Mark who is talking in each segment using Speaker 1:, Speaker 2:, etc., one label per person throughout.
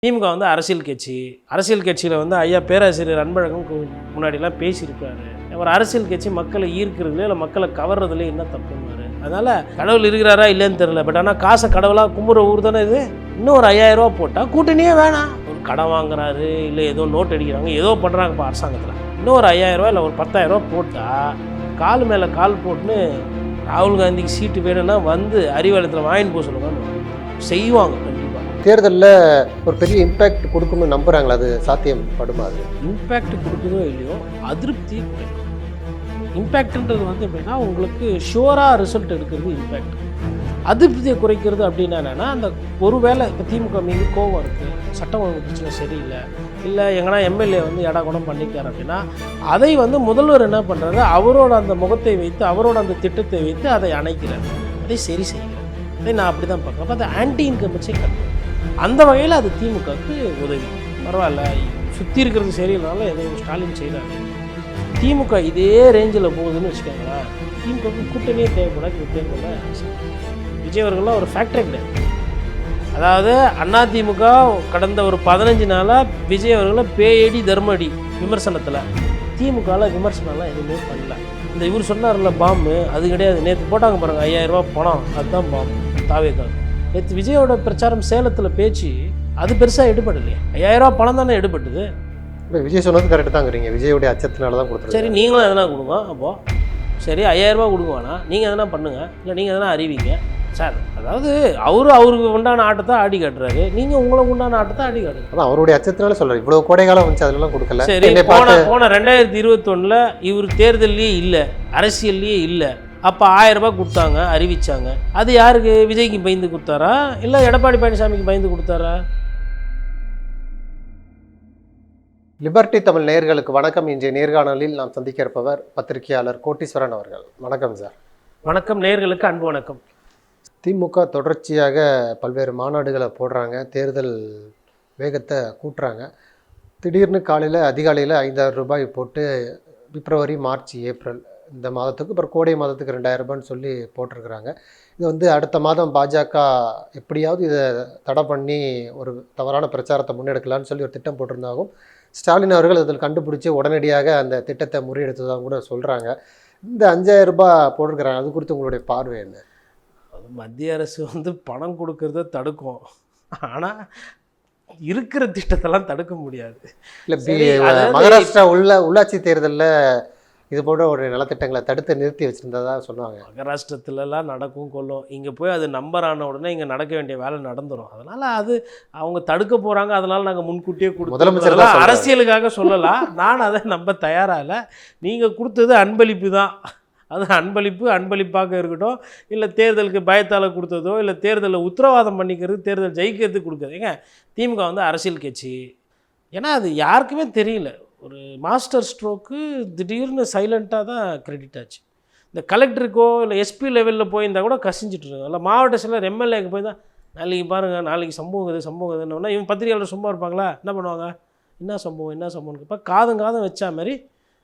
Speaker 1: திமுக வந்து அரசியல் கட்சியில் வந்து ஐயா பேராசிரியர் அன்பழகன் முன்னாடிலாம் பேசியிருக்காரு. ஒரு அரசியல் கட்சி மக்களை ஈர்க்கிறதுல இல்லை மக்களை கவர்றதுல என்ன தப்புன்னாரு. அதனால் கடவுள் இருக்கிறாரா இல்லைன்னு தெரியல, பட் ஆனால் காசை கடவுளாக கும்புற ஊர் தானே இது. இன்னும் ஒரு 5000 ரூபா போட்டால் கூட்டணியே வேணாம். ஒரு கடன் வாங்குறாரு, இல்லை ஏதோ நோட் அடிக்கிறாங்க, ஏதோ பண்ணுறாங்க இப்போ அரசாங்கத்தில். இன்னும் ஒரு 5000 ரூபா இல்லை ஒரு 10000 ரூபா போட்டால் கால் மேலே கால் போட்டுன்னு ராகுல் காந்திக்கு சீட்டு வேணும்னா வந்து அறிவாலயத்தில் வாங்கிட்டு போக சொல்லுவாங்க, செய்வாங்க.
Speaker 2: தேர்தலில் ஒரு பெரிய இம்பேக்ட் கொடுக்கும்னு நம்புகிறாங்களா? அது சாத்தியப்படுமா? அது
Speaker 1: இம்பேக்ட் கொடுக்குதோ இல்லையோ அதிருப்தியை குறைக்கும். இம்பேக்ட்ன்றது வந்து எப்படின்னா உங்களுக்கு ஷுவராக ரிசல்ட் எடுக்கிறது இம்பேக்ட். அதிருப்தியை குறைக்கிறது அப்படின்னா என்னென்னா, அந்த ஒரு வேளை இப்போ திமுக மீது கோவம் இருக்குது, சட்டம் ஒழுங்கு பிரச்சனை சரியில்லை, இல்லை எங்கன்னா எம்எல்ஏ வந்து எடா குணம் பண்ணிக்கார் அப்படின்னா அதை வந்து முதல்வர் என்ன பண்ணுறாரு, அவரோட அந்த முகத்தை வைத்து அவரோட அந்த திட்டத்தை வைத்து அதை அணைக்கிறார், அதை சரி செய்கிறார். அதை நான் அப்படி தான் பார்க்குறேன். அப்போ அதை ஆன்டி இன்கம்பன்ஸை கட்டுறேன். அந்த வகையில் அது திமுகவுக்கு உதவி. பரவாயில்ல, சுற்றி இருக்கிறது சரியில்லைனாலும் ஏதோ ஸ்டாலின் செய்கிறாங்க. திமுக இதே ரேஞ்சில் போகுதுன்னு வச்சுக்கோங்களேன், திமுகவுக்கு கூட்டணியே தேவைப்படாது. விஜய் அவர்கள்லாம் ஒரு ஃபேக்டரி கிடையாது. அதாவது அதிமுக கடந்த ஒரு 15 நாளாக விஜய் அவர்களை பேயடி தர்மடி விமர்சனத்தில், திமுகவில் விமர்சனம்லாம் எதுவுமே பண்ணல. இந்த இவர் சொன்னார்ல பாம்பு, அது கிடையாது. நேற்று போட்டாங்க பாருங்கள் 5000 ரூபா பணம், அதுதான் பாம்பு தாவேக்காக. நேற்று விஜயோட பிரச்சாரம் சேலத்தில் பேச்சு அது பெருசாக எடுபடலையே. 5000 ரூபா பணம் தானே எடுபட்டுது.
Speaker 2: இல்லை, விஜய் சொன்னது கரெக்டு தாங்கிறீங்க. விஜயோடைய அச்சத்தினால தான் கொடுத்துரு.
Speaker 1: சரி, நீங்களும் எதனா கொடுங்க. அப்போது சரி 5000 ரூபா கொடுங்க வேணாம், நீங்கள் எதனா பண்ணுங்கள், இல்லை நீங்கள் எதனா அறிவிங்க சார். அதாவது அவருக்கு உண்டான ஆட்டத்தை ஆடி காட்டுறாரு, நீங்கள் உங்களுக்கு உண்டான ஆட்டத்தை ஆடி காட்டுங்க.
Speaker 2: அதான் அவருடைய அச்சத்தினால சொல்கிறார். இவ்வளோ கோடை காலம் வந்துச்சு, அதெல்லாம் கொடுக்கல.
Speaker 1: சரி, போன 2021 இவர் தேர்தல்லையே இல்லை, அரசியல்லையே இல்லை. அப்போ 1000 ரூபாய் கொடுத்தாங்க, அறிவித்தாங்க. அது யாருக்கு? விஜய்க்கு பயந்து கொடுத்தாரா, இல்லை எடப்பாடி பழனிசாமிக்கு பயந்து கொடுத்தாரா?
Speaker 2: லிபர்டி தமிழ் நேயர்களுக்கு வணக்கம். இன்றைய நேர்காணலில் நாம் சந்திக்க இருப்பவர் பத்திரிகையாளர் கோட்டீஸ்வரன் அவர்கள். வணக்கம் சார்.
Speaker 1: வணக்கம். நேயர்களுக்கு அன்பு வணக்கம்.
Speaker 2: திமுக தொடர்ச்சியாக பல்வேறு மாநாடுகளை போடுறாங்க, தேர்தல் வேகத்தை கூட்டுறாங்க. திடீர்னு அதிகாலையில் 5000 ரூபாய் போட்டு பிப்ரவரி, மார்ச், ஏப்ரல் இந்த மாதத்துக்கு, அப்புறம் கோடை மாதத்துக்கு 2000 ரூபான்னு சொல்லி போட்டிருக்கிறாங்க. இது வந்து அடுத்த மாதம் பாஜக எப்படியாவது இதை தடை பண்ணி ஒரு தவறான பிரச்சாரத்தை முன்னெடுக்கலான்னு சொல்லி ஒரு திட்டம் போட்டிருந்தாலும் ஸ்டாலின் அவர்கள் அதில் கண்டுபிடிச்சி உடனடியாக அந்த திட்டத்தை முறியெடுத்ததாக கூட சொல்கிறாங்க. இந்த 5000 ரூபாய் போட்டிருக்கிறாங்க, அது குறித்து உங்களுடைய பார்வை என்ன?
Speaker 1: மத்திய அரசு வந்து பணம் கொடுக்கறத தடுக்கும், ஆனால் இருக்கிற திட்டத்தெல்லாம் தடுக்க முடியாது.
Speaker 2: இல்லை, மகாராஷ்டிரா உள்ளாட்சி தேர்தலில் இது போன்ற ஒரு நலத்திட்டங்களை தடுத்து நிறுத்தி வச்சுருந்ததா சொல்லுவாங்க.
Speaker 1: மகாராஷ்டிரத்துலலாம் நடக்கும் கொள்ளும், இங்கே போய் அது நம்பர் ஆன உடனே இங்கே நடக்க வேண்டிய வேலை நடந்துடும். அதனால் அது அவங்க தடுக்க போகிறாங்க, அதனால் நாங்கள் முன்கூட்டியே கொடுத்தோம். அரசியலுக்காக சொல்லலாம், நான் அதை நம்ப தயாராக இல்லை. நீங்கள் கொடுத்தது அன்பளிப்பு தான், அது அன்பளிப்பாக இருக்கட்டும், இல்லை தேர்தலுக்கு பயத்தால் கொடுத்ததோ, இல்லை தேர்தலில் உத்தரவாதம் பண்ணிக்கிறது, தேர்தல் ஜெயிக்கிறதுக்கு கொடுக்குறதுங்க. திமுக வந்து அரசியல் கட்சி, ஏன்னா அது யாருக்குமே தெரியல. ஒரு மாஸ்டர் ஸ்ட்ரோக்கு திடீர்னு சைலண்ட்டாக தான் கிரெடிட் ஆச்சு. இந்த கலெக்டருக்கோ இல்லை எஸ்பி லெவலில் போயிருந்தால் கூட கசிஞ்சிட்டு இருக்காங்க. இல்லை மாவட்ட சிலர் எம்எல்ஏக்கு போய் தான் நாளைக்கு பாருங்கள், நாளைக்கு சம்பவம் இதுன்னா இவங்க பத்திரிகையாளர் சும்மா இருப்பாங்களா? என்ன பண்ணுவாங்க? என்ன சம்பவம் இப்போ காதும் வச்சா மாதிரி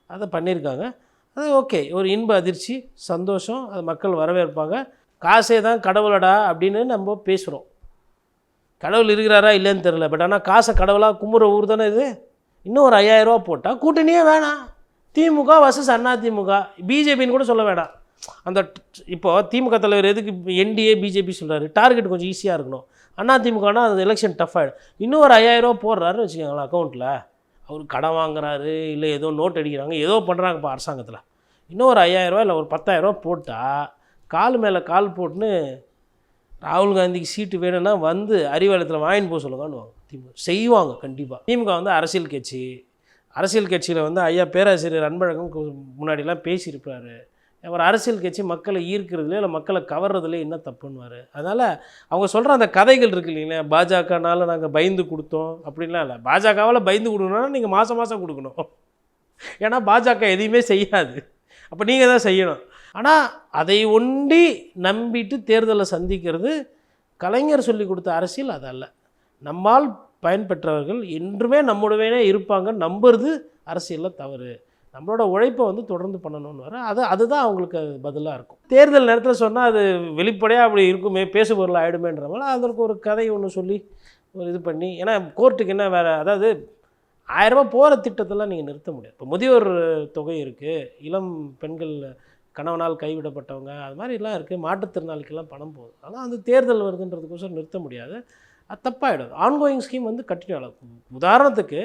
Speaker 1: அதை பண்ணியிருக்காங்க. அது ஓகே, ஒரு இன்ப அதிர்ச்சி, சந்தோஷம், அது மக்கள் வரவேற்பாங்க. காசே தான் கடவுளடா அப்படின்னு நம்ம பேசுகிறோம். கடவுள் இருக்கிறாரா இல்லைன்னு தெரியல, பட் ஆனால் காசை கடவுளாக கும்புற ஊர் தானே இது. இன்னும் ஒரு 5000 ரூபா போட்டால் கூட்டணியே வேணாம். திமுக வர்சஸ் அதிமுக, பிஜேபின்னு கூட சொல்ல வேண்டாம். அந்த இப்போது திமுக தலைவர் எதுக்கு என்டிஏ பிஜேபி சொல்கிறாரு? டார்கெட் கொஞ்சம் ஈஸியாக இருக்கணும். அதிமுகனா அது எலெக்ஷன் டஃப் ஆகிடும். இன்னும் ஒரு 5000 ரூபா போடுறாருன்னு வச்சுக்கோங்களேன் அக்கௌண்ட்டில், அவர் கடன் வாங்குறாரு, இல்லை ஏதோ நோட் அடிக்கிறாங்க, ஏதோ பண்ணுறாங்க இப்போ அரசாங்கத்தில். இன்னும் ஒரு 5000 ரூபா இல்லை ஒரு 10000 ரூபா போட்டால் கால் மேலே கால் போட்டுன்னு ராகுல் காந்திக்கு சீட்டு வேணும்னா வந்து அறிவாலயத்தில் வாங்கிட்டு போக சொல்லுங்கன்னு திமுக செய்வாங்க கண்டிப்பாக. திமுக வந்து அரசியல் கட்சியில் வந்து ஐயா பேராசிரியர் அன்பழகன் முன்னாடிலாம் பேசியிருப்பார். ஒரு அரசியல் கட்சி மக்களை ஈர்க்கிறதுல இல்லை மக்களை கவர்றதுல என்ன தப்புன்னுவார். அதனால் அவங்க சொல்கிற அந்த கதைகள் இருக்குது இல்லைங்களா, பாஜகனால நாங்கள் பயந்து கொடுத்தோம் அப்படின்லாம் இல்லை. பாஜகவால் பயந்து கொடுக்கணும்னா நீங்கள் மாதம் கொடுக்கணும், ஏன்னா பாஜக எதையுமே செய்யாது, அப்போ நீங்கள் தான் செய்யணும். ஆனால் அதை ஒண்டி நம்பிட்டு தேர்தலை சந்திக்கிறது கலைஞர் சொல்லி கொடுத்த அரசியல் அதல்ல. நம்மால் பயன்பெற்றவர்கள் என்றுமே நம்முடவே இருப்பாங்க நம்புறது அரசியலில் தவறு. நம்மளோட உழைப்பை வந்து தொடர்ந்து பண்ணணும்னு வர அதுதான் அவங்களுக்கு அது பதிலாக இருக்கும். தேர்தல் நேரத்தில் சொன்னால் அது வெளிப்படையாக அப்படி இருக்குமே, பேசுபொருள் ஆகிடுமேன்ற மாதிரி அதற்கு ஒரு கதை ஒன்று சொல்லி ஒரு இது பண்ணி, ஏன்னா கோர்ட்டுக்கு என்ன வேறு, அதாவது 1000 ரூபா போகிற திட்டத்தெல்லாம் நீங்கள் நிறுத்த முடியாது. இப்போ முதியோர் தொகை இருக்குது, இளம் பெண்கள் கணவனால் கைவிடப்பட்டவங்க அது மாதிரிலாம் இருக்குது, மாற்றுத்திறனாளிக்கெல்லாம் பணம் போகுது. ஆனால் அந்த தேர்தல் வருதுன்றதுக்கோசரம் நிறுத்த முடியாது, அது தப்பாகிடும். ஆன்கோயிங் ஸ்கீம் வந்து கண்டினியூ ஆகும். உதாரணத்துக்கு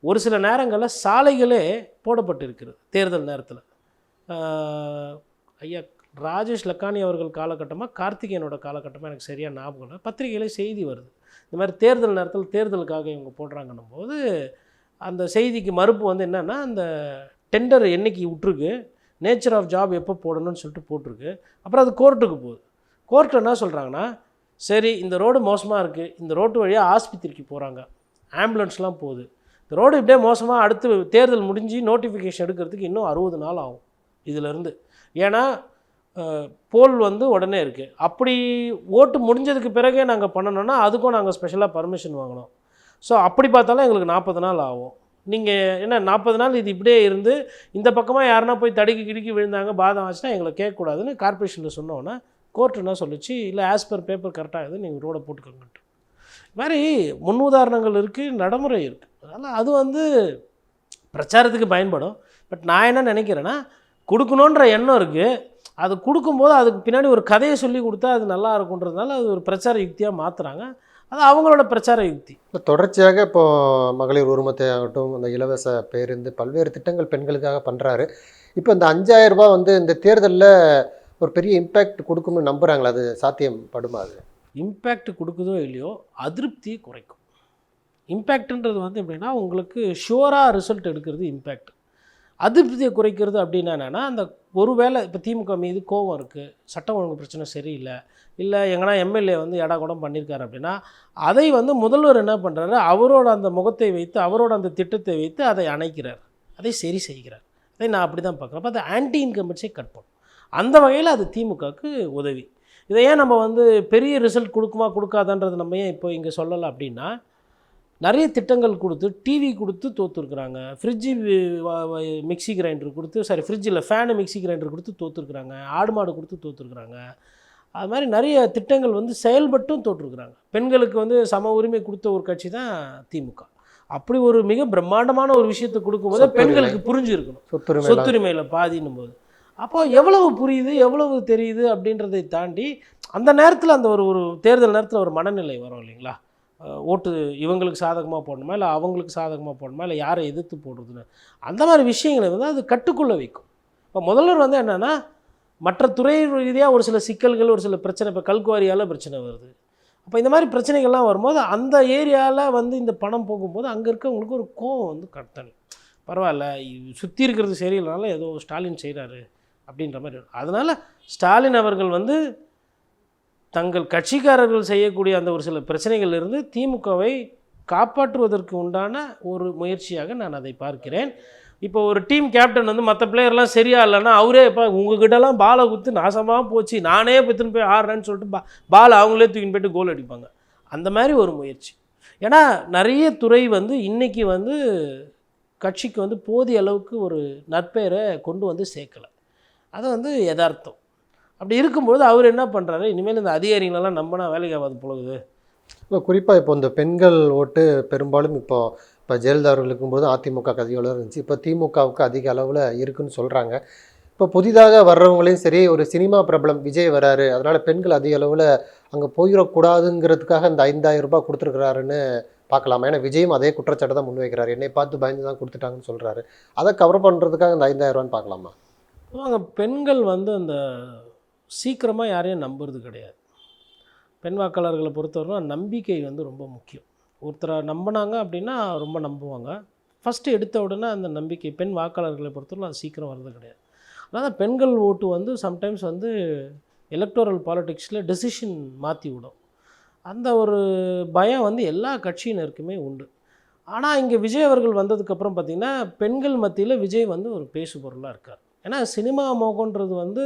Speaker 1: ஒரு சில நேரங்களில் சாலைகளே போடப்பட்டு இருக்கிறது தேர்தல் நேரத்தில். ஐயா ராஜேஷ் லக்கானி அவர்கள் காலகட்டமாக கார்த்திகேயனோட காலகட்டமாக எனக்கு சரியாக ஞாபகம் இல்லை, பத்திரிகையிலே செய்தி வருது, இந்த மாதிரி தேர்தல் நேரத்தில் தேர்தலுக்காக இவங்க போடுறாங்கன்னும் போது அந்த செய்திக்கு மறுப்பு வந்து என்னென்னா, அந்த டெண்டர் என்னைக்கு விட்ருக்கு, நேச்சர் ஆஃப் ஜாப் எப்போ போடணும்னு சொல்லிட்டு போட்டிருக்கு. அப்புறம் அது கோர்ட்டுக்கு போகுது. கோர்ட்டில் என்ன சொல்கிறாங்கன்னா, சரி இந்த ரோடு மோசமாக இருக்குது, இந்த ரோட்டு வழியாக ஆஸ்பத்திரிக்கு போகிறாங்க, ஆம்புலன்ஸ்லாம் போகுது, இந்த ரோடு இப்படியே மோசமாக, அடுத்து தேர்தல் முடிஞ்சு நோட்டிஃபிகேஷன் எடுக்கிறதுக்கு இன்னும் 60 நாள் ஆகும் இதிலேருந்து. ஏன்னா போல் வந்து உடனே இருக்குது, அப்படி ஓட்டு முடிஞ்சதுக்கு பிறகே நாங்கள் பண்ணணும்னா அதுக்கும் நாங்கள் ஸ்பெஷலாக பர்மிஷன் வாங்கணும். ஸோ அப்படி பார்த்தாலும் எங்களுக்கு 40 நாள் ஆகும். நீங்கள் என்ன 40 நாள் இது இப்படியே இருந்து இந்த பக்கமாக யாருன்னா போய் தடுக்கி கிடுக்கி விழுந்தாங்க பாதம் ஆச்சுன்னா எங்களை கேட்கக்கூடாதுன்னு கார்பரேஷனில் சொன்னோன்னா கோர்ட் என்ன சொல்லிச்சு, இல்லை ஆஸ் பர் பேப்பர் கரெக்டாகுது, நீங்கள் ரோடை போட்டுக்கோங்கட்டு. இது மாதிரி முன்னுதாரணங்கள் இருக்குது, நடைமுறை இருக்குது. அதனால் அது வந்து பிரச்சாரத்துக்கு பயன்படும். பட் நான் என்ன நினைக்கிறேன்னா, கொடுக்கணுன்ற எண்ணம் இருக்குது, அது கொடுக்கும்போது அதுக்கு பின்னாடி ஒரு கதையை சொல்லி கொடுத்தா அது நல்லா இருக்குன்றதுனால அது ஒரு பிரச்சார யுக்தியாக மாற்றுறாங்க. அது அவங்களோட பிரச்சார யுக்தி.
Speaker 2: இப்போ தொடர்ச்சியாக இப்போது மகளிர் உரிமத்தை ஆகட்டும், இந்த இலவச பேருந்து, பல்வேறு திட்டங்கள் பெண்களுக்காக பண்ணுறாரு. இப்போ இந்த 5000 ரூபாய் வந்து இந்த தேர்தலில் ஒரு பெரிய இம்பேக்ட் கொடுக்கும்னு நம்புகிறாங்களா? அது சாத்தியப்படுமா? அது
Speaker 1: இம்பேக்ட் கொடுக்குதோ இல்லையோ அதிருப்தியை குறைக்கும். இம்பேக்ட்ன்றது வந்து எப்படின்னா, உங்களுக்கு ஷுவராக ரிசல்ட் எடுக்கிறது இம்பேக்ட். அதிருப்தியை குறைக்கிறது அப்படின்னா என்னென்னா, அந்த ஒரு வேளை இப்போ திமுக மீது கோபம் இருக்குது, சட்டம் ஒழுங்கு பிரச்சனை சரியில்லை, இல்லை எங்கன்னா எம்எல்ஏ வந்து எடாகுடம் பண்ணியிருக்காரு அப்படின்னா, அதை வந்து முதல்வர் என்ன பண்ணுறாரு, அவரோட அந்த முகத்தை வைத்து, அவரோட அந்த திட்டத்தை வைத்து அதை அணைக்கிறார், அதை சரி செய்கிறார். அதை நான் அப்படி தான் பார்க்குறேன். அப்போ அது ஆன்டி இன்கம்பன்ஸை கட் பண்ணும். அந்த வகையில் அது திமுகவுக்கு உதவி. இதை ஏன் நம்ம வந்து பெரிய ரிசல்ட் கொடுக்குமா கொடுக்காதான்றது நம்ம ஏன் இப்போ இங்கே சொல்லலை அப்படின்னா, நிறைய திட்டங்கள் கொடுத்து, டிவி கொடுத்து தோற்றுருக்குறாங்க, ஃப்ரிட்ஜு மிக்சி கிரைண்டர் கொடுத்து, சாரி ஃப்ரிட்ஜில் ஃபேனு மிக்சி கிரைண்டர் கொடுத்து தோற்றுருக்குறாங்க, ஆடு மாடு கொடுத்து தோற்றுருக்குறாங்க. அது மாதிரி நிறைய திட்டங்கள் வந்து செயல்பட்டும் தோற்றுருக்குறாங்க. பெண்களுக்கு வந்து சம உரிமை கொடுத்த ஒரு கட்சி தான் திமுக. அப்படி ஒரு மிக பிரம்மாண்டமான ஒரு விஷயத்தை கொடுக்கும்போது பெண்களுக்கு புரிஞ்சுருக்கணும், சொத்துரிமையில் பாதின்னும் போது. அப்போ எவ்வளவு புரியுது, எவ்வளவு தெரியுது அப்படின்றதை தாண்டி அந்த நேரத்தில் அந்த ஒரு தேர்தல் நேரத்தில் ஒரு மனநிலை வரும் இல்லைங்களா, ஓட்டு இவங்களுக்கு சாதகமாக போடணுமா, இல்லை அவங்களுக்கு சாதகமாக போடணுமா, இல்லை யாரை எதிர்த்து போடுறதுன்னு, அந்த மாதிரி விஷயங்களை வந்து அது கட்டுக்குள்ளே வைக்கும். இப்போ முதல்வர் வந்து என்னென்னா, மற்ற துறை ரீதியாக ஒரு சில சிக்கல்கள், ஒரு சில பிரச்சனை, இப்போ கல்குவாரியால் பிரச்சனை வருது. அப்போ இந்த மாதிரி பிரச்சனைகள்லாம் வரும்போது அந்த ஏரியாவில் வந்து இந்த பணம் போகும்போது அங்கே இருக்கவங்களுக்கு ஒரு கோவம் வந்து கட்டணும். பரவாயில்ல, சுற்றி இருக்கிறது சரியில்லைனாலும் ஏதோ ஸ்டாலின் செய்கிறாரு அப்படின்ற மாதிரி. அதனால் ஸ்டாலின் அவர்கள் வந்து தங்கள் கட்சிக்காரர்கள் செய்யக்கூடிய அந்த ஒரு சில பிரச்சனைகளிலிருந்து திமுகவை காப்பாற்றுவதற்கு உண்டான ஒரு முயற்சியாக நான் அதை பார்க்கிறேன். இப்போ ஒரு டீம் கேப்டன் வந்து மற்ற பிளேயர்லாம் சரியா இல்லைன்னா அவரே இப்போ உங்ககிட்டலாம் பாலை குத்து நாசமாக போச்சு, நானே பத்துன்னு போய் ஆடுறேன்னு சொல்லிட்டு பால் அவங்களே தூக்கின்னு போய்ட்டு கோல் அடிப்பாங்க. அந்த மாதிரி ஒரு முயற்சி. ஏன்னா நிறைய துறை வந்து இன்றைக்கி வந்து கட்சிக்கு வந்து போதிய அளவுக்கு ஒரு நற்பெயரை கொண்டு வந்து சேர்க்கலை. அது வந்து யதார்த்தம். அப்படி இருக்கும்போது அவர் என்ன பண்ணுறாரு, இனிமேல் இந்த அதிகாரிகளெல்லாம் நம்பினா வேலைக்கு ஆகாது போகுது.
Speaker 2: குறிப்பாக இப்போ இந்த பெண்கள் ஓட்டு பெரும்பாலும் இப்போ ஜெயலலிதா அவர்கள் இருக்கும்போது அதிமுக அதிக அளவில் இருந்துச்சு, இப்போ திமுகவுக்கு அதிக அளவில் இருக்குன்னு சொல்கிறாங்க. இப்போ புதிதாக வர்றவங்களையும் சரி, ஒரு சினிமா பிரபலம் விஜய் வராரு, அதனால் பெண்கள் அதிக அளவில் அங்கே போயிடக்கூடாதுங்கிறதுக்காக இந்த 5000 ரூபாய் கொடுத்துருக்குறாருன்னு பார்க்கலாமா? ஏன்னா விஜயும் அதே குற்றச்சாட்டை தான் முன்வைக்கிறார், என்னை பார்த்து பயந்து தான் கொடுத்துட்டாங்கன்னு சொல்கிறாரு. அதை கவர் பண்ணுறதுக்காக இந்த 5000 ரூபான்னு பார்க்கலாமா?
Speaker 1: பெண்கள் வந்து அந்த சீக்கிரமாக யாரையும் நம்புறது கிடையாது. பெண் வாக்காளர்களை பொறுத்தவரை நம்பிக்கை வந்து ரொம்ப முக்கியம். ஒருத்தரை நம்பினாங்க அப்படின்னா ரொம்ப நம்புவாங்க. ஃபஸ்ட்டு எடுத்த உடனே அந்த நம்பிக்கை பெண் வாக்காளர்களை பொறுத்தவரை அது சீக்கிரம் வர்றது கிடையாது. அதனால் பெண்கள் ஓட்டு வந்து சம்டைம்ஸ் வந்து எலக்டோரல் பாலிட்டிக்ஸில் டெசிஷன் மாற்றி விடும். அந்த ஒரு பயம் வந்து எல்லா கட்சியினருக்குமே உண்டு. ஆனால் இங்கே விஜய் அவர்கள் வந்ததுக்கப்புறம் பார்த்திங்கன்னா பெண்கள் மத்தியில் விஜய் வந்து ஒரு பேசு பொருளாக இருக்கார். ஏன்னா சினிமா மோகன்றது வந்து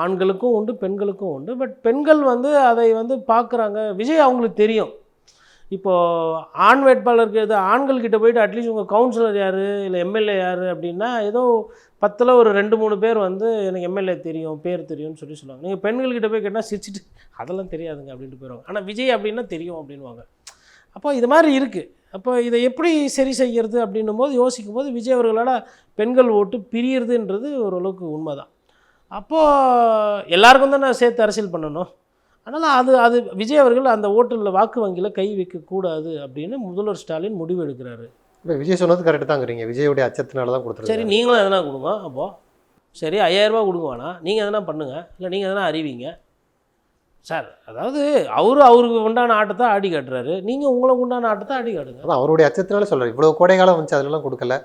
Speaker 1: ஆண்களுக்கும் உண்டு, பெண்களுக்கும் உண்டு. பட் பெண்கள் வந்து அதை வந்து பார்க்குறாங்க. விஜய் அவங்களுக்கு தெரியும். இப்போது ஆண் வேட்பாளருக்கு எது ஆண்கள்கிட்ட போய்ட்டு அட்லீஸ்ட் உங்கள் கவுன்சிலர் யார், இல்லை எம்எல்ஏ யார் அப்படின்னா ஏதோ 10ல் ஒரு 2-3 பேர் வந்து எனக்கு எம்எல்ஏ தெரியும், பேர் தெரியும்னு சொல்லுவாங்க. நீங்கள் பெண்கள்கிட்ட போய் கேட்டால் சிரிச்சிட்டு அதெல்லாம் தெரியாதுங்க அப்படின்ட்டு போயிடுவாங்க. ஆனால் விஜய் அப்படின்னா தெரியும் அப்படின்வாங்க. அப்போ இது மாதிரி இருக்குது. அப்போ இதை எப்படி சரி செய்கிறது அப்படின்னும் போது யோசிக்கும் போது விஜய் அவர்களால் பெண்கள் ஓட்டு பிரியறதுன்றது ஓரளவுக்கு உண்மை தான். அப்போது எல்லாருக்கும் தான் நான் சேர்த்து அரசியல் பண்ணணும். அதனால் அது விஜய் அவர்கள் அந்த ஓட்டில் வாக்கு வங்கியில் கை வைக்கக்கூடாது அப்படின்னு முதல்வர் ஸ்டாலின் முடிவு எடுக்கிறாரு.
Speaker 2: இப்போ விஜய் சொன்னது கரெக்டு தாங்கிறீங்க. விஜயோடைய அச்சத்தினால தான் கொடுத்துருங்க.
Speaker 1: சரி, நீங்களும் எதனா கொடுங்க. அப்போது சரி 5000 ரூபா கொடுங்க வேணாம், நீங்கள் எதனா பண்ணுங்கள், இல்லை நீங்கள் எதனா அறிவிங்க சார். அதாவது அவருக்கு உண்டான ஆட்டத்தை ஆடி காட்டுறாரு, நீங்கள் உங்களுக்கு உண்டான ஆட்டத்தை ஆடி காட்டுங்க.
Speaker 2: அதான் அவருடைய அச்சத்தினால சொல்கிறார். இவ்வளோ கோடை காலம் வந்துச்சு, அதெல்லாம் கொடுக்கல,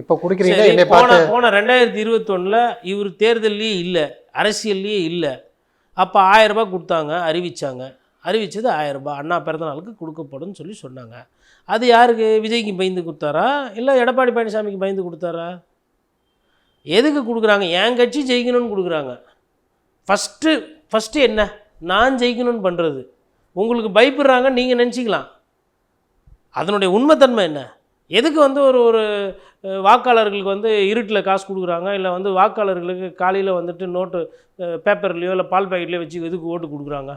Speaker 2: இப்போ கொடுக்குறீங்க. என்னை
Speaker 1: போன 2021 இவர் தேர்தல்லையே இல்லை, அரசியல்லையே இல்லை. அப்போ 1000 ரூபா கொடுத்தாங்க, அறிவித்தது 1000 ரூபா அண்ணா பிறந்த நாளுக்கு கொடுக்கப்படும் சொல்லி சொன்னாங்க. அது யாருக்கு? விஜய்க்கு பயந்து கொடுத்தாரா, இல்லை எடப்பாடி பழனிசாமிக்கு பயந்து கொடுத்தாரா? எதுக்கு கொடுக்குறாங்க? என் கட்சி ஜெயிக்கணும்னு கொடுக்குறாங்க. ஃபஸ்ட்டு என்ன, நான் ஜெயிக்கணும்னு பண்ணுறது. உங்களுக்கு பயப்படுறாங்க நீங்கள் நினச்சிக்கலாம். அதனுடைய உண்மைத்தன்மை என்ன? எதுக்கு வந்து ஒரு வாக்காளர்களுக்கு வந்து இருட்டில் காசு கொடுக்குறாங்க, இல்லை வந்து வாக்காளர்களுக்கு காலையில் வந்துட்டு நோட்டு பேப்பர்லேயோ இல்லை பால் பாக்கெட்லேயோ வச்சு எதுக்கு ஓட்டு கொடுக்குறாங்க?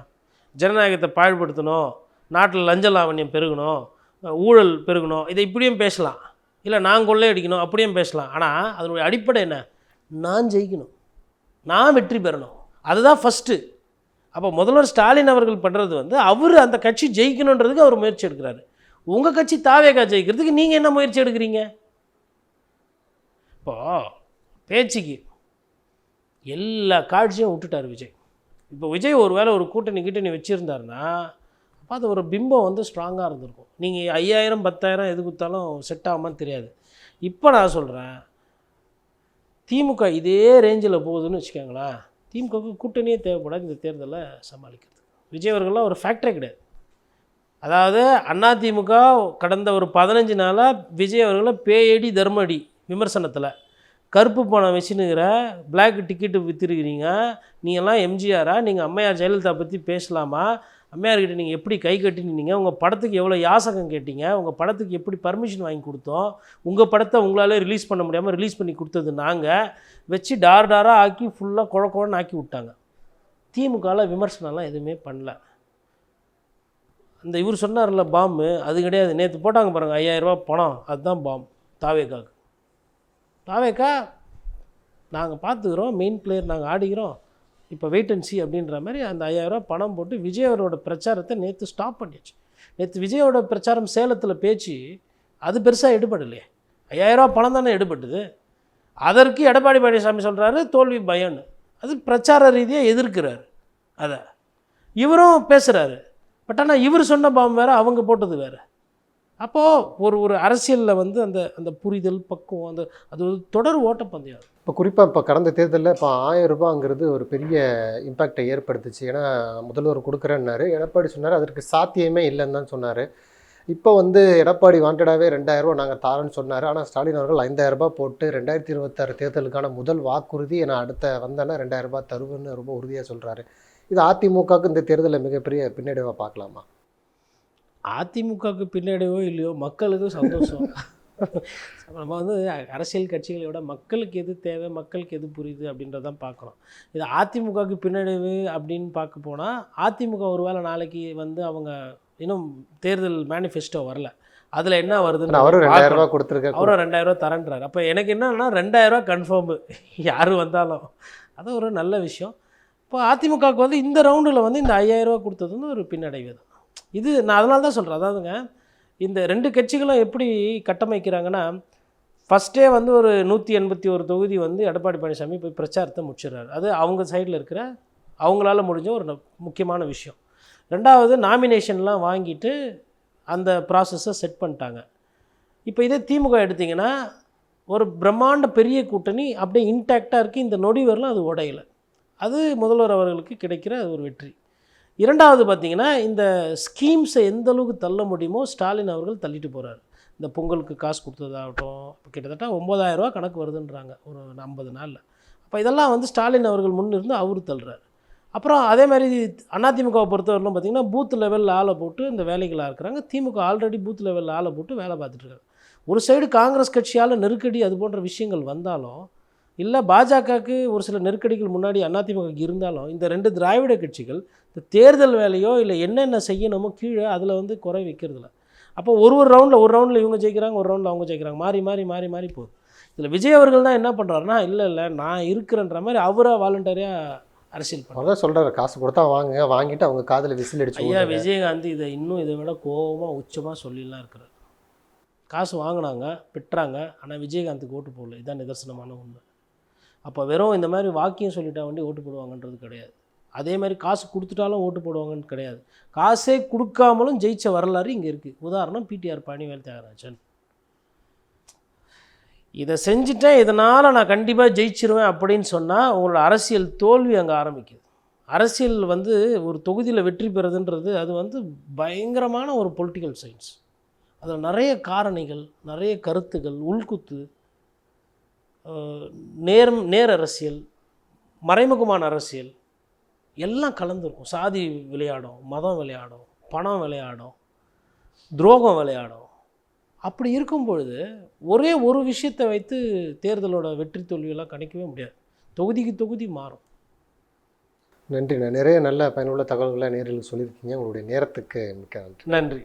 Speaker 1: ஜனநாயகத்தை பாழ்படுத்தணும், நாட்டில் லஞ்ச லாவண்யம் பெருகணும், ஊழல் பெருகணும், இதை இப்படியும் பேசலாம். இல்லை நான் கொள்ளையடிக்கணும் அப்படியும் பேசலாம். ஆனால் அதனுடைய அடிப்படை என்ன? நான் ஜெயிக்கணும், நான் வெற்றி பெறணும், அதுதான் ஃபஸ்ட்டு. அப்போ முதல்வர் ஸ்டாலின் அவர்கள் பண்ணுறது வந்து அவர் அந்த கட்சி ஜெயிக்கணுன்றதுக்கு அவர் முயற்சி எடுக்கிறாரு. உங்கள் கட்சி தாவேகா ஜெயிக்கிறதுக்கு நீங்கள் என்ன முயற்சி எடுக்கிறீங்க? இப்போது பேச்சுக்கு எல்லா காட்சியும் விட்டுட்டார் விஜய். இப்போ விஜய் ஒரு வேளை ஒரு கூட்டணி வச்சுருந்தாருன்னா அப்போ அது ஒரு பிம்பம் வந்து ஸ்ட்ராங்காக இருந்திருக்கும். நீங்கள் 5000 10,000 எது கொடுத்தாலும் செட் ஆகுமான்னு தெரியாது. இப்போ நான் சொல்கிறேன், திமுக இதே ரேஞ்சில் போகுதுன்னு வச்சுக்கோங்களேன், திமுகவுக்கு கூட்டணியே தேவைப்படாது இந்த தேர்தலை சமாளிக்கிறது. விஜய் அவர்கள்லாம் ஒரு ஃபேக்டரே கிடையாது. அதாவது அதிமுக கடந்த ஒரு 15 நாளாக விஜய் அவர்களை பேயடி தர்மடி விமர்சனத்தில் கருப்பு பணம் வச்சுன்னுக்கிற, பிளாக் டிக்கெட்டு விற்றுருக்கிறீங்க, நீங்கள்லாம் எம்ஜிஆரா, நீங்கள் அம்மையார் ஜெயலலிதா பற்றி பேசலாமா, அம்மையார்கிட்ட நீங்கள் எப்படி கை கட்டினீங்க, உங்கள் படத்துக்கு எவ்வளோ யாசகம் கேட்டீங்க, உங்கள் படத்துக்கு எப்படி பர்மிஷன் வாங்கி கொடுத்தோம், உங்கள் படத்தை உங்களால் ரிலீஸ் பண்ண முடியாமல் ரிலீஸ் பண்ணி கொடுத்தது நாங்கள், வச்சு டாராக ஆக்கி ஃபுல்லாக குழக்குழன்னு ஆக்கி விட்டாங்க. திமுகவில் விமர்சனம்லாம் எதுவுமே பண்ணல. அந்த இவர் சொன்னார்ல பாம்பு, அது கிடையாது. நேற்று போட்டாங்க பாருங்கள் 5000 ரூபா பணம், அதுதான் பாம்பு தாவேக்காவுக்கு. தாவேக்கா நாங்கள் பார்த்துக்கிறோம், மெயின் பிளேயர் நாங்கள் ஆடிக்கிறோம், இப்போ வெயிட் அண்ட் சி அப்படின்ற மாதிரி அந்த 5000 ரூபா பணம் போட்டு விஜய் அவரோட பிரச்சாரத்தை நேற்று ஸ்டாப் பண்ணிடுச்சு. நேற்று விஜயோட பிரச்சாரம் சேலத்தில் பேச்சு அது பெருசாக எடுபடலையே, 5000 ரூபா பணம் தானே எடுபட்டுது. அதற்கு எடப்பாடி பழனிசாமி சொல்கிறாரு தோல்வி பயம்னு. அது பிரச்சார ரீதியாக எதிர்க்கிறார். அதை இவரும் பேசுகிறாரு. பட் ஆனால் இவர் சொன்ன பாம்பு வேறு, அவங்க போட்டது வேறு. அப்போது ஒரு அரசியலில் வந்து அந்த புரிதல் பக்குவம் அது ஒரு தொடர் ஓட்டப்பந்தயம்.
Speaker 2: இப்போ குறிப்பாக இப்போ கடந்த தேர்தலில் இப்போ 1000 ரூபாங்கிறது ஒரு பெரிய இம்பேக்டை ஏற்படுத்துச்சு. ஏன்னா முதல்வர் கொடுக்குறேன்னாரு, எடப்பாடி சொன்னார் அதற்கு சாத்தியமே இல்லைன்னு தான் சொன்னார். இப்போ வந்து எடப்பாடி வாண்டடாகவே 2000 ரூபா நாங்கள் தாரோன்னு சொன்னார். ஆனால் ஸ்டாலின் அவர்கள் 5000 ரூபா போட்டு 2026 தேர்தலுக்கான முதல் வாக்குறுதி நான் அடுத்த வந்தேன்னா 2000 ரூபா தருவேன்னு ரொம்ப உறுதியாக சொல்கிறாரு. இது அதிமுகவுக்கு இந்த தேர்தலில் மிகப்பெரிய பின்னடைவாக பார்க்கலாமா?
Speaker 1: அதிமுகவுக்கு பின்னடைவோ இல்லையோ மக்களுக்கு சந்தோஷம். நம்ம வந்து அரசியல் கட்சிகளை விட மக்களுக்கு எது தேவை, மக்களுக்கு எது புரியுது அப்படின்றதான் பார்க்கணும். இது அதிமுகவுக்கு பின்னடைவு அப்படின்னு பார்க்க போனால், அதிமுக ஒரு வேளை நாளைக்கு வந்து அவங்க இன்னும் தேர்தல் மேனிஃபெஸ்டோ வரல, அதில் என்ன வருதுன்னு
Speaker 2: அவரும் 2000 ரூபா கொடுத்துருக்காரு,
Speaker 1: அவரும் 2000 ரூபா தரேன்றார். அப்போ எனக்கு என்னன்னா 2000 ரூபா கன்ஃபார்மு யார் வந்தாலும், அது ஒரு நல்ல விஷயம். இப்போ அதிமுகவுக்கு வந்து இந்த ரவுண்டில் வந்து இந்த 5000 ரூபா கொடுத்தது வந்து ஒரு பின்னடைவு தான். இது நான் அதனால தான் சொல்கிறேன். அதாவதுங்க, இந்த 2 கட்சிகளும் எப்படி கட்டமைக்கிறாங்கன்னா, ஃபஸ்ட்டே வந்து ஒரு 181 தொகுதி வந்து எடப்பாடி பழனிசாமி போய் பிரச்சாரத்தை முடிச்சிடுறாரு. அது அவங்க சைடில் இருக்கிற அவங்களால முடிஞ்ச ஒரு முக்கியமான விஷயம். 2வது நாமினேஷன்லாம் வாங்கிட்டு அந்த ப்ராசஸை செட் பண்ணிட்டாங்க. இப்போ இதே திமுக எடுத்திங்கன்னா ஒரு பிரம்மாண்ட பெரிய கூட்டணி அப்படியே இன்டாக்டாக இருக்குது. இந்த நொடி வரலாம் அது உடையலை. அது முதல்வர் அவர்களுக்கு கிடைக்கிற ஒரு வெற்றி. 2வது பார்த்திங்கன்னா, இந்த ஸ்கீம்ஸை எந்த அளவுக்கு தள்ள முடியுமோ ஸ்டாலின் அவர்கள் தள்ளிட்டு போகிறார். இந்த பொங்கலுக்கு காசு கொடுத்ததாகட்டும், கிட்டத்தட்ட 9000 ரூபா கணக்கு வருதுன்றாங்க ஒரு 50 நாளில். அப்போ இதெல்லாம் வந்து ஸ்டாலின் அவர்கள் முன்னிருந்து அவர் தள்ளுறாரு. அப்புறம் அதே மாதிரி அதிமுகவை பொறுத்தவரையிலும் பார்த்திங்கன்னா, பூத் லெவலில் ஆளை போட்டு இந்த வேலைகளாக இருக்கிறாங்க. திமுக ஆல்ரெடி பூத் லெவலில் ஆளை போட்டு வேலை பார்த்துட்ருக்காங்க. ஒரு சைடு காங்கிரஸ் கட்சியால் நெருக்கடி அது போன்ற விஷயங்கள் வந்தாலும் இல்லை பாஜகவுக்கு ஒரு சில நெருக்கடிகள் முன்னாடி அதிமுகவுக்கு இருந்தாலும் இந்த 2 திராவிட கட்சிகள் இந்த தேர்தல் வேலையோ இல்லை என்னென்ன செய்யணுமோ கீழே அதில் வந்து குறை வைக்கிறதில்ல. அப்போ ஒரு ரவுண்டில் இவங்க ஜெயிக்கிறாங்க, ஒரு ரவுண்டில் அவங்க ஜெயிக்கிறாங்க, மாறி மாறி மாறி மாறி போகுது. இதில் விஜய் அவர்கள் தான் என்ன பண்ணுறாருன்னா, இல்லை நான் இருக்கிறன்ற மாதிரி அவராக வாலண்டரியாக அரசியல் பண்ணுறாரு.
Speaker 2: அதான் சொல்கிறாரு, காசு கொடுத்தா வாங்குங்க, வாங்கிட்டு அவங்க காதில் விசில் அடிச்சு
Speaker 1: ஐயா விஜயகாந்த் இதை விட கோபமாக உச்சமாக சொல்லிலாம் இருக்கிறார். காசு வாங்கினாங்க, பெற்றாங்க, ஆனால் விஜயகாந்துக்கு ஓட்டு போடல. இதுதான் நிதர்சனமான உண்மை. அப்போ வெறும் இந்த மாதிரி வாக்கியம் சொல்லிட்டா வேண்டி ஓட்டு போடுவாங்கன்றது கிடையாது. அதே மாதிரி காசு கொடுத்துட்டாலும் ஓட்டு போடுவாங்கன்னு கிடையாது. காசே கொடுக்காமலும் ஜெயிச்ச வரலாறு இங்கே இருக்குது. உதாரணம் பிடிஆர் பழனிவேல் தியாகராஜன். இதை செஞ்சுட்டேன், இதனால் நான் கண்டிப்பாக ஜெயிச்சிருவேன் அப்படின்னு சொன்னால் உங்களோட அரசியல் தோல்வி அங்கே ஆரம்பிக்குது. அரசியல் வந்து ஒரு தொகுதியில் வெற்றி பெறுதுன்றது அது வந்து பயங்கரமான ஒரு பொலிட்டிக்கல் சயின்ஸ். அதில் நிறைய காரணிகள், நிறைய கருத்துக்கள், உள்குத்து, நேர் அரசியல், மறைமுகமான அரசியல் எல்லாம் கலந்துருக்கும். சாதி விளையாடும், மதம் விளையாடும், பணம் விளையாடும், துரோகம் விளையாடும். அப்படி இருக்கும் பொழுது ஒரே ஒரு விஷயத்தை வைத்து தேர்தலோட வெற்றி தோல்வியெல்லாம் கணிக்கவே முடியாது. தொகுதிக்கு தொகுதி மாறும்.
Speaker 2: நன்றி. நிறைய நல்ல பயனுள்ள தகவல்களை நேரில் சொல்லியிருக்கீங்க. உங்களுடைய நேரத்துக்கு மிக்க நன்றி.
Speaker 1: நன்றி.